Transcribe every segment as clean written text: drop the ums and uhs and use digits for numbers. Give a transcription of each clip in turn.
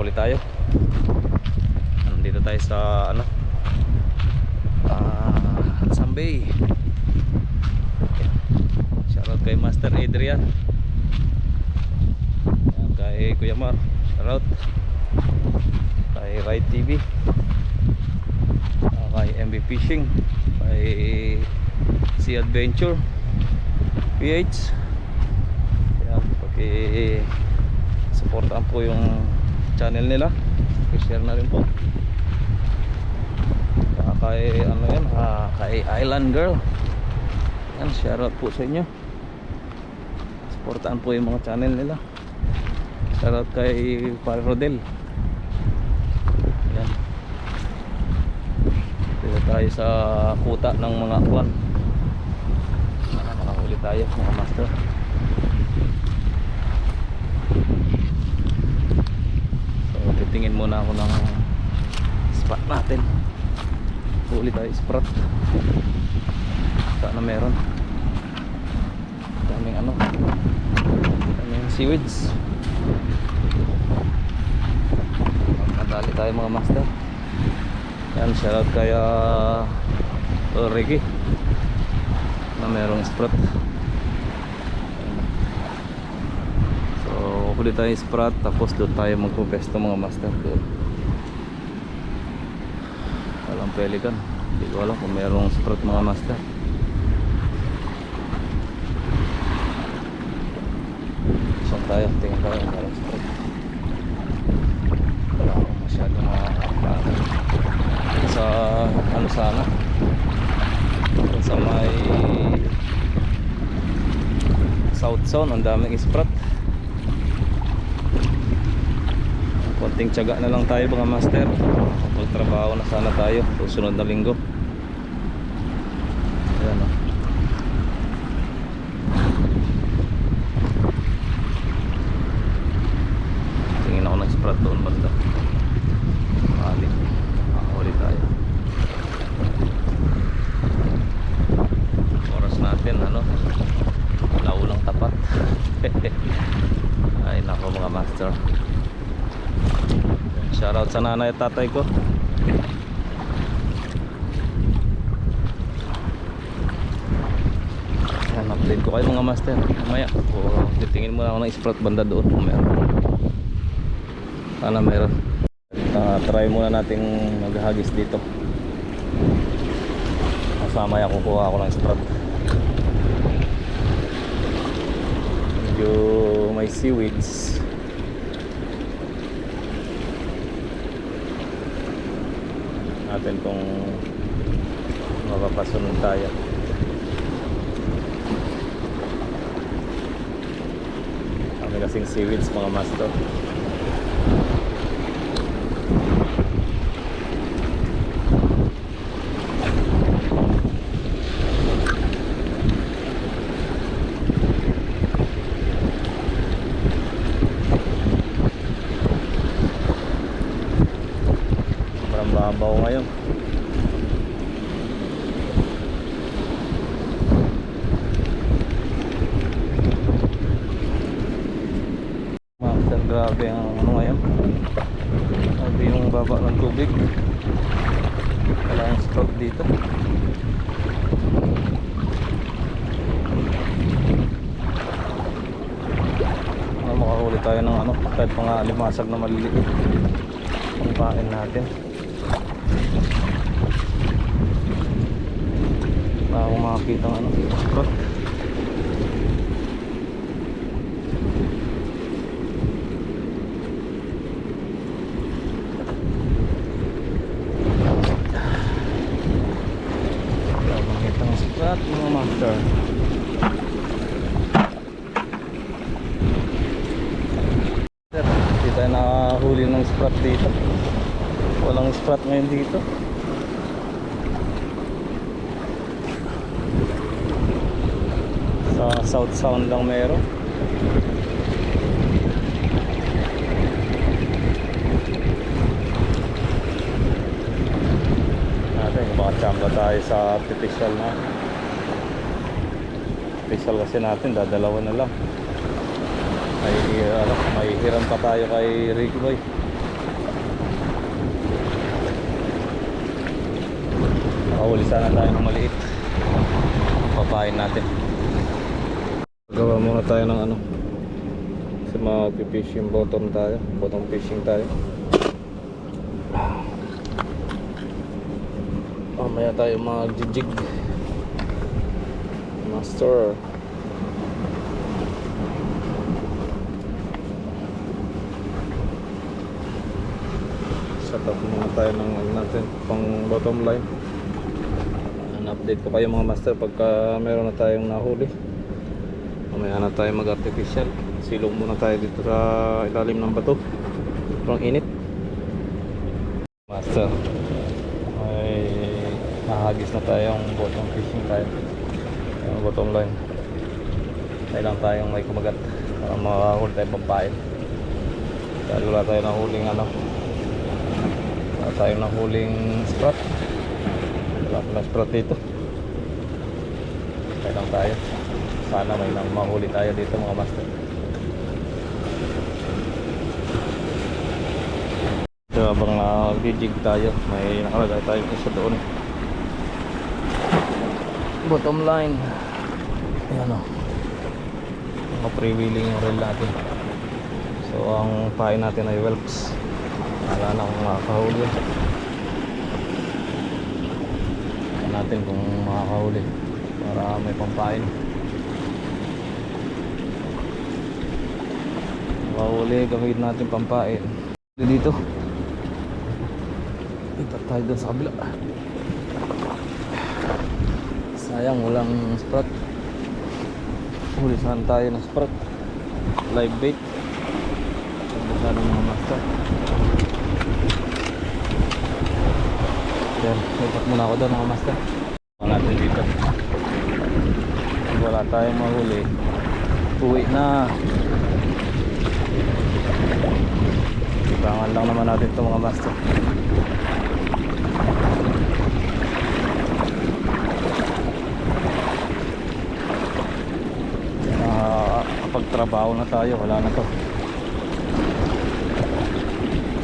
makahuli tayo. Nandito tayo sa ano, Sambay. Shoutout kay Master Adrian, kay Kuya Mar, shoutout kay Ride TV, kay MB Fishing, kay Sea Adventure PH. Yan, supportan po yung channel nila, i-share na rin po. Kay ano yan, kay Island Girl, yan, shoutout po sa inyo. Supportan po yung mga channel nila. Shoutout kay Pare Rodel. Yan, dito tayo sa kuta ng mga kwan. Makahuli tayo mga master. So titingin muna ako ng spot natin. Huli tayo spot. Sana meron. Daming ano, daming seaweeds. Nadali tayo mga master. Yan, shoutout kaya Ricky na merong sprat. So huli tayo sprat, tapos doon tayo magpupesto mga master. Doon walang pelikan, hindi ko alam kung merong sprat mga master. So tayo, tingin tayo kung merong sprat. Wala akong masyadong sa ano sana, sa may South Zone ang daming sprat. Konting tiyaga na lang tayo mga master. Magtrabaho na sana tayo susunod na linggo. Ayan o. Tingin ako ng sprat doon banda. Mali, makahuli tayo. Oras natin ano, laulang tapat. Ay nako mga master. Shoutout sa nanay at tatay ko. Yan, update ko kayo mga master mamaya. Titingin muna ako ng sprat banda doon kung meron. Sana meron. Try muna nating maghagis dito. Mamaya kukuha ako ng sprat. Medyo may seaweeds. Natin kung mapapasunod tayo. Kami kasing seaweeds mga master. Babaw ngayon. Master, grabe ang ano ngayon. Grabe yung baba ng tubig. Wala yung stroke dito. Makahuli tayo ng ano, kahit mga limasag na maliliit. Pangkain natin. Ako makakita ng ano, sprat. Wala makita ng sprat mga master. Hindi tayo nakahuli ng sprat dito. Walang sprat ngayon dito. Sa South Sound lang meron. Natin baka chamba tayo sa artificial na. Artificial kasi natin dadalawa na lang. May hiram pa tayo kay Ricky Boy. Makahuli sana tayo ng maliit. Papain natin. Gawa muna tayo ng ano. Kasi mag-fishing bottom tayo. Bottom fishing tayo. Mamaya tayo mag-jig. Master. Set up muna tayo ng natin pang bottom line. Update ko kayo mga master pagka meron na tayong nahuli. Mamaya na tayo mag artificial. Silong muna tayo dito sa ilalim ng bato. Sobrang init. Master, may nahagis na tayong bottom fishing tayo. Yung bottom line. Kailangan tayong may kumagat para makahuli tayo pampain. Dahil wala tayo nahuling ano, wala tayong nahuling sprat. Wala pala sprat dito. Kailangan tayo. Sana may nang mahuli tayo dito mga master. So habang nag-jig tayo, may nakalagay tayo isa doon. Bottom line. Ayan o. Mga pre-wheeling yung reel natin. So ang pain natin ay whelps. Wala na akong makakahuli. Natin kung makakahuli para may pampain. Makahuli, gamitin natin pampain. Dito itat tayo doon sa kabila. Sayang walang sprat. Huli saan tayo ng sprat. Live bait. Masyadong mga master. Then, ipat muna ako doon mga master. Wala natin dito. Wala tayong mahuli. Uwi na. Ibangan lang naman natin ito mga master. Kapag trabaho na tayo, wala na to.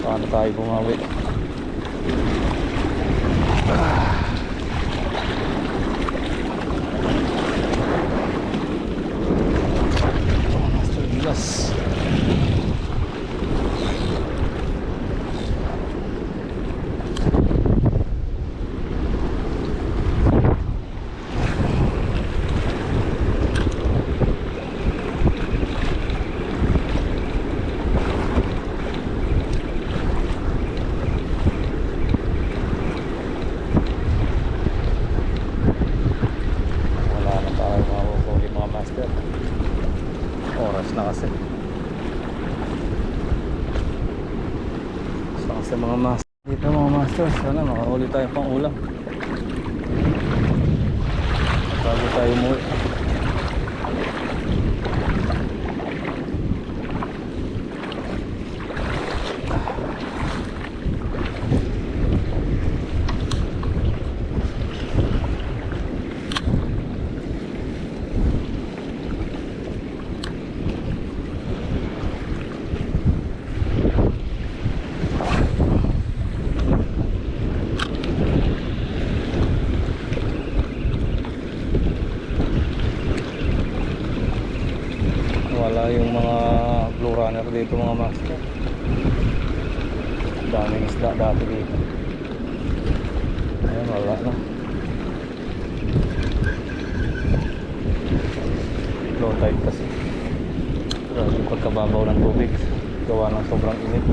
Saan tayo bumawi? Master Gilas. Oras na kasi. Sa mga master dito mga master, sana makahuli tayo pang ulam bago tayo umuwi. Wala yung mga blue runner dito mga master. Daming isda dati dito. Ayan, wala na. Low tide kasi. Grabe yung pagkababaw ng tubig. Gawa ng sobrang init.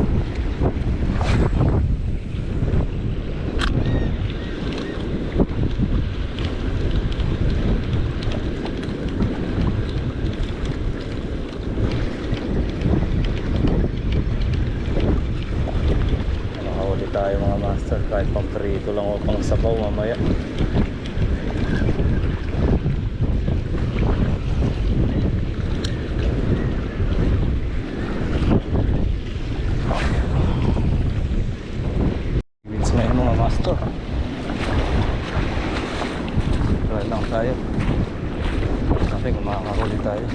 Tayo mga master, kahit pang prito lang o pang sabaw mamaya. Wins ngayon mga master. Try lang tayo. Sabi kung makakahuli tayo.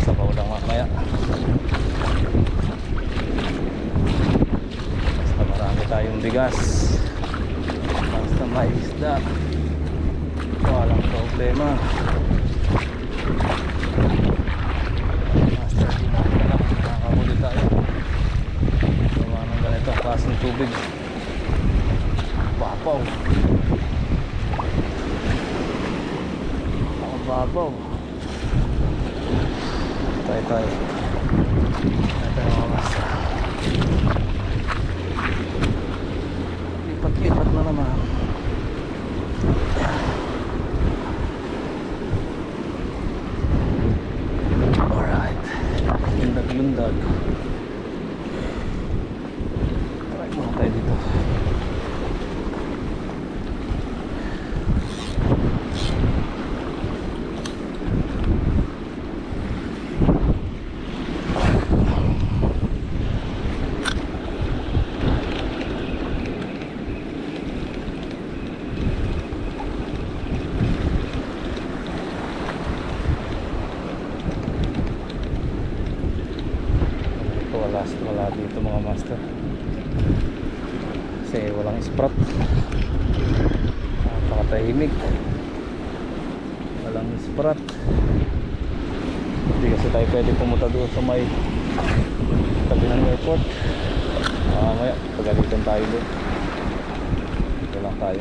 Sabaw lang mamaya. bigas. Basta may isda, walang problema. Master, di natin alam, nakakahuli tayo. Gawa ng ganito klaseng tubig. Babaw. Babaw. Tayo mga master. Lipat-lipat na naman. Alright, lundag-lundag. Alright, muna tayo dito. Wala dito mga master kasi walang sprat. Napakatahimik, walang sprat. Hindi kasi tayo pwede pumunta doon sa may tabi ng airport. Mamaya pagalitan tayo doon. Dito lang tayo.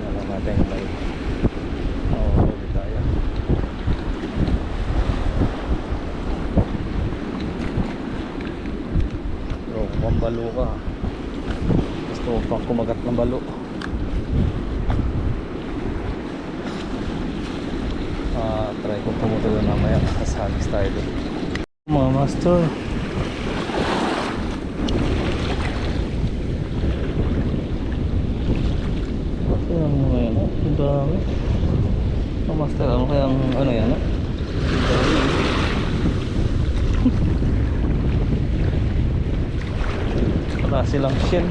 Alam natin may balo ka. Gusto mo pang kumagat ng balo. Try ko pumunta doon mamaya. Kasagis tayo doon mga master. Kasi ang mga yan, ang dami mga master. Ano kayang ano yan? Wala silang shell.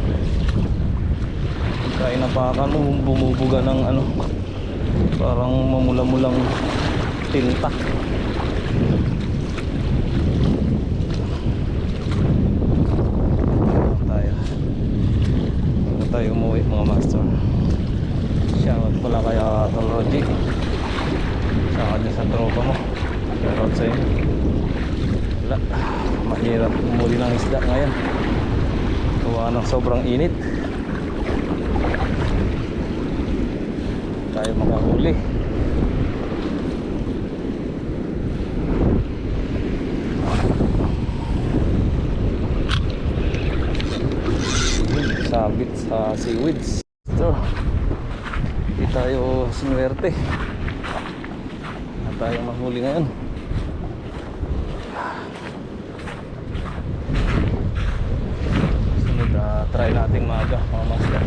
Kaya napakan mo, bumubuga ng ano, parang mamula-mulang tinta. Tayo umuwi mga master. Shoutout pala kaya Tol Roji. Saka dyan sa tropa mo. Shoutout sa inyo. Wala, mahirap umuli ng isda ngayon. Gawa ng sobrang init. Tayo makahuli. Sabit sa seaweeds. So, hindi tayo sinuwerte. Hindi tayo mahuli ngayon. Try nating maaga mga master.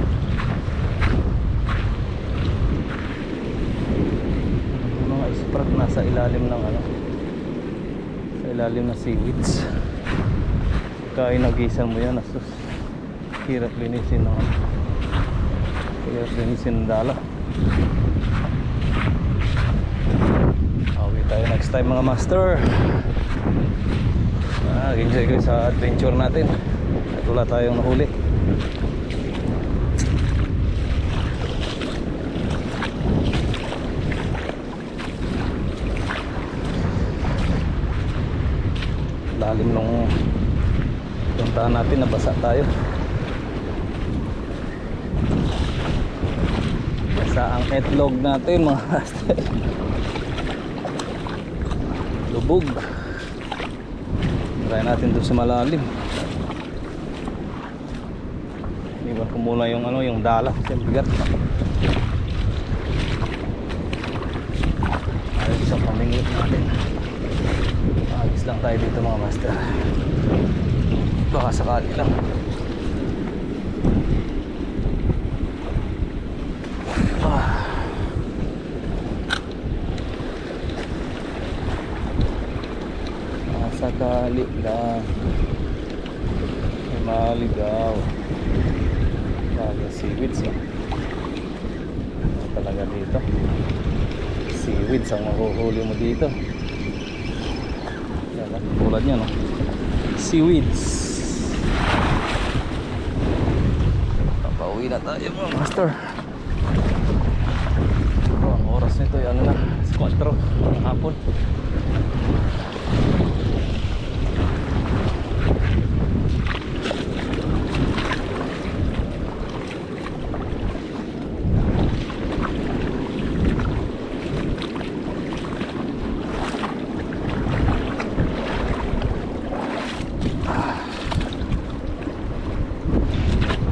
Mga sprat nasa ilalim ng ano, sa ilalim ng seaweeds. Kaya nagisan mo yan, asus hirap linisin ng ano, hirap linisin ng dala. Awi tayo next time mga master. Enjoy kayo sa adventure natin at wala tayong nahuli. Lalim nung puntahan natin, nabasa tayo. Basa ang etlog natin mga master. Lubog. Try natin doon sa malalim. Iwan ko muna yung ano, yung dala kasi bigat. Ayos sa pamingwit natin. Agis lang tayo dito mga master. Baka sakali lang. Sakali lang. May maligaw. Lagi seaweeds no? Ano talaga dito? Seaweeds ang mahuhuli mo dito. tulad nyo, no? Seaweeds. Papauwi na tayo mga master. Ang oras nito ay ano na, 4 ng hapon.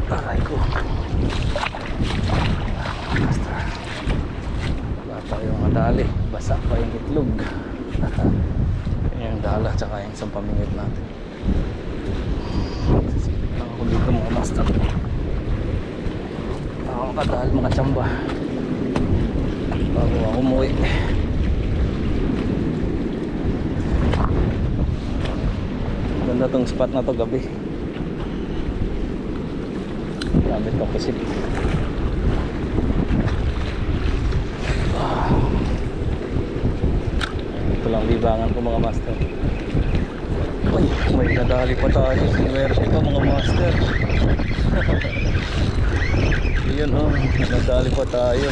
Aray ko. Master. Wala tayong madali. Basa pa yung itlog. Yung dala tsaka yung isang pamingit natin. Sisipit lang ako dito mga master. Ako makadahal mga tsamba bago ako umuwi. Ganda tong spot na to gabi. Gamit ko kasi ito lang libangan ko mga master. Uy, may nadali pa tayo. Sinuwerte pa mga master. Yun oh, nadali pa tayo.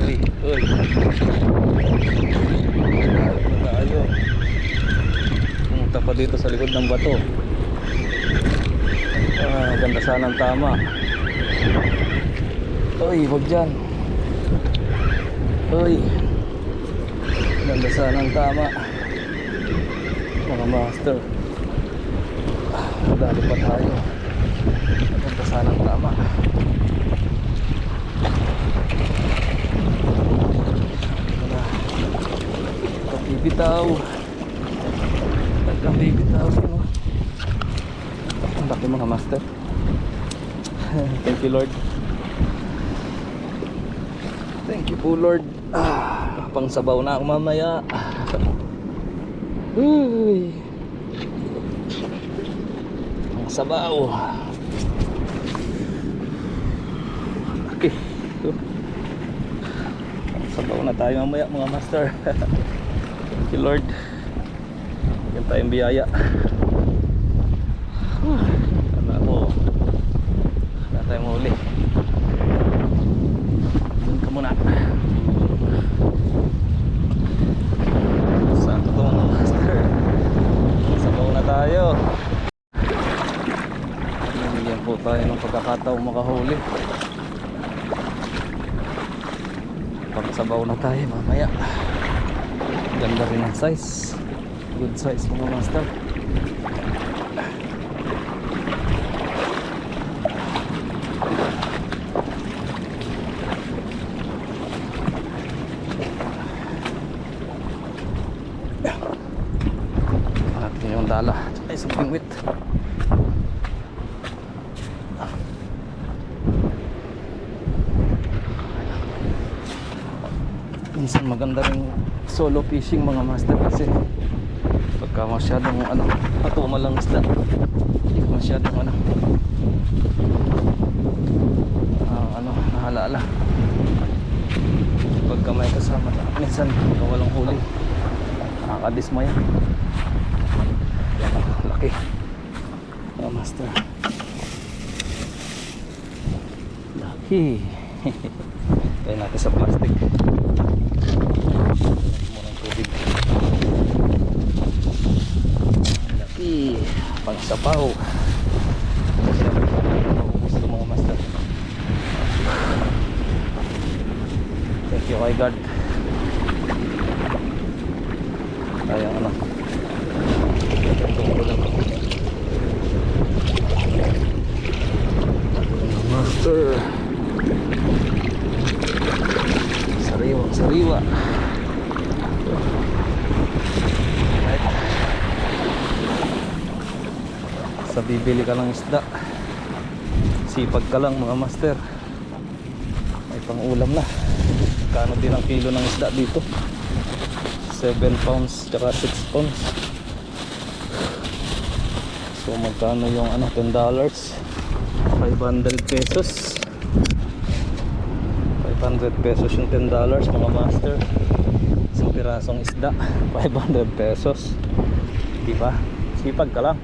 Uy, uy, nadali pa tayo. Pumunta pa dito sa likod ng bato. Ganda sana ang tama. Uy, wag dyan. Uy, ganda sana ang tama mga master. Dali pa tayo. Ganda sana ang tama. Itong bibitaw. Itong bibitaw. Ang laki mga master. Thank you Lord. Thank you po Lord. Pang sabaw na ako mamaya. Uy, pang sabaw. Okay. Pang sabaw na tayo mamaya mga master. Thank you Lord. Yan tayong biyaya. Wala tayong huli. Doon ka muna. Saan ito mga master? Sabaw na tayo. Nabigyan po tayo ng pagkakataong makahuli. Pagsabaw na tayo mamaya. Ganda rin ang size. Good size mga master. Yung dala ay isang pingwit. Minsan maganda rin solo fishing mga master kasi pagka masyadong matumal lang isda, masyadong nahalala pagka may kasama minsan pagka walang huli nakakadismaya. Laki mga master, laki. Tayo natin sa plastic muna ng tubig. Laki pang sapaw. Gusto mga master. Thank you kay God. Tayong master. Sariwa. Sa bibili ka ng isda, sipag ka lang mga master. May pang ulam na. Kano din ang kilo ng isda dito? 7 pounds tsaka 6 pounds. So magkano yung $10? 500 pesos. 500 pesos yung $10 mga master. Isang pirasong isda 500 pesos. Di ba? Sipag ka lang.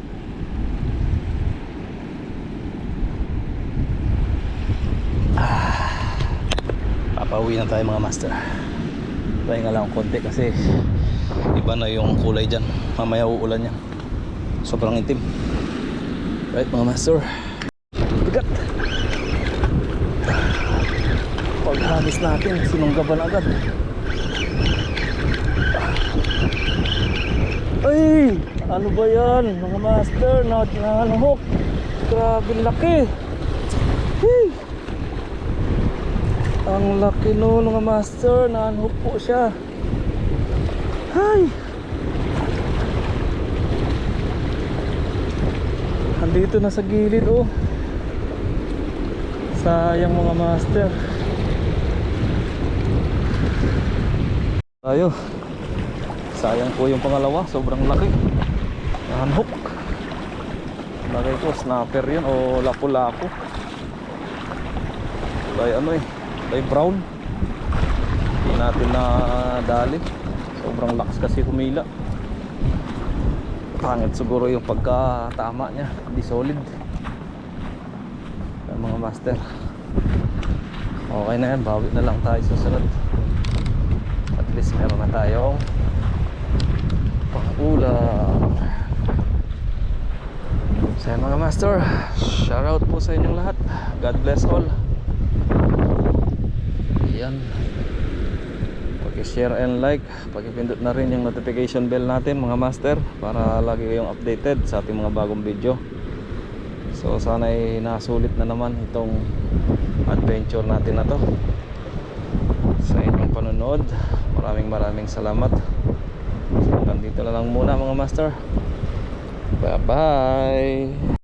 Papauwi na tayo mga master. Pahinga lang konti kasi iba na yung kulay dyan. Mamaya uulan yan. Sobrang itim. Right mga master. Bigat. Paghagis natin, sinunggaban agad. Ay! Ano ba yan mga master? Nahanhook. Grabe laki. Hey! Ang laki no mga master. Nahanhook po siya. Hay! Andito na sa gilid oh. Sayang mga master. Tayo. Sayang po yung pangalawa, sobrang laki. Nahanhook. Lagay ko snapper yun o lapu-lapu. Kulay ano eh, kulay brown. Hindi natin na dali. Sobrang lakas kasi humila. Pangit siguro yung pagkatama niya, hindi solid. Mga master. Okay na yan, bawi na lang tayo sa sunod. At least meron na tayong pang-ulam. So yan mga master, shoutout po sa inyong lahat. God bless all. Ayan, pag-share and like, pag-ipindot na rin yung notification bell natin mga master, para lagi kayong updated sa ating mga bagong video. So sana'y nasulit na naman itong adventure natin na to. Sa inyong panonood, maraming salamat. So hanggang dito na lang muna mga master. Bye bye.